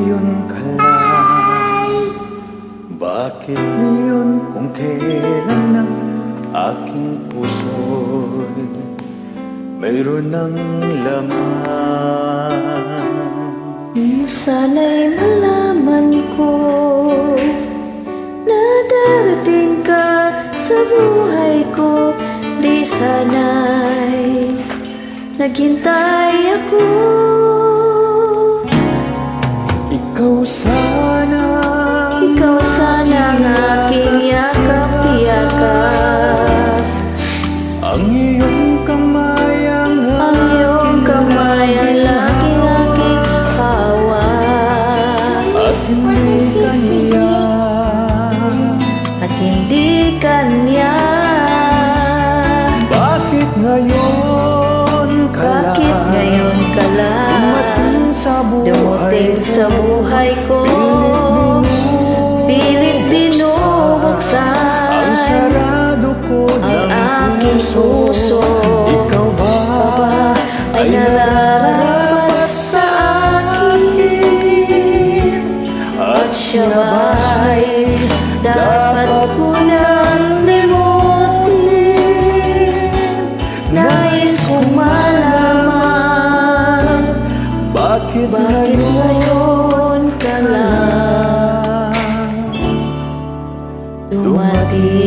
ngayon ka lang? Bakit ngayon kung kailan ng aking puso'y mayroon ng laman? Sana'y malaman ko na darating ka sa buhay ko. Di sana'y naghintay ako. Ikaw sana ang aking yakap-yakap. Ang iyong kamay ang laging aking hawak. At hindi kanya. Bakit ngayon ka lang Dumating sa buhay ko? Pilit binubuksan ang sarado ko ang ng aking puso. Ikaw ba ay nararapat sa akin? At siya ba'y dapat ko nang limutin? Nais kong malaman, bakit ngayon ka lang dumating?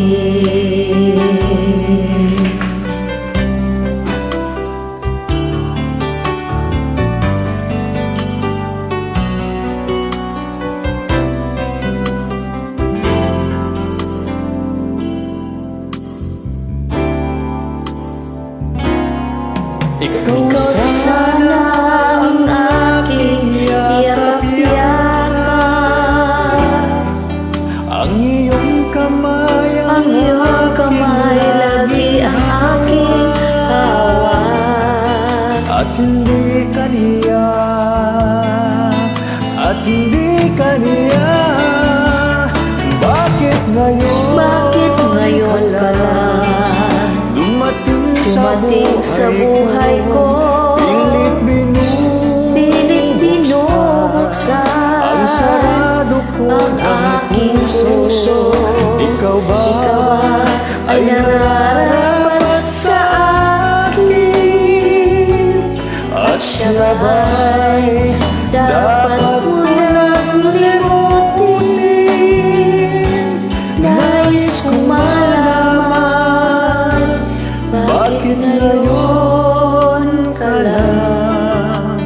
Ikaw sana ang aking yakap-yakap. ang iyong kamay Ang iyong kamay lagi ang aking hawak. at hindi kaniya. Bakit ngayon ka lang dumating sa buhay ko? Pilit binubuksan ang sarado ko ang ng aking puso. Ikaw ba ay nararapat sa akin? at siya ba'y Dapat ko nang limutin? Nais kong malaman, bakit ngayon ka lang?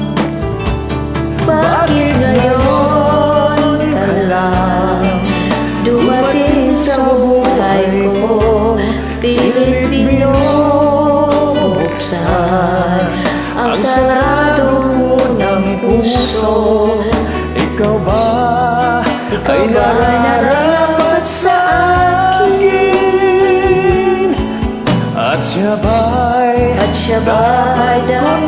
Bakit ngayon ka lang dumating sa buhay ko? Pilit binubuksan ang sarado ko ng puso. Ikaw ba Ikaw ba nararapat sa akin? At siya ba'y dapat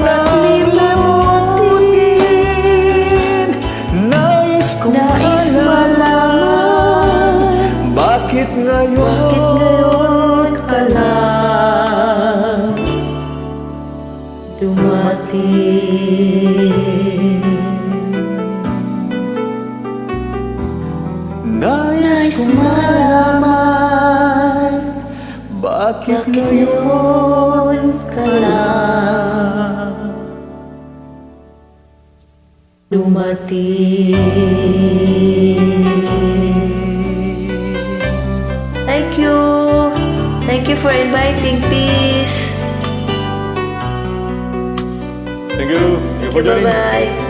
limutin? Nais kong malaman, bakit ngayon ka lang dumating? Nais kong malaman, bakit ngayon ka lang dumating? Thank you. Thank you for inviting Peace. Thank you for joining. Bye-bye.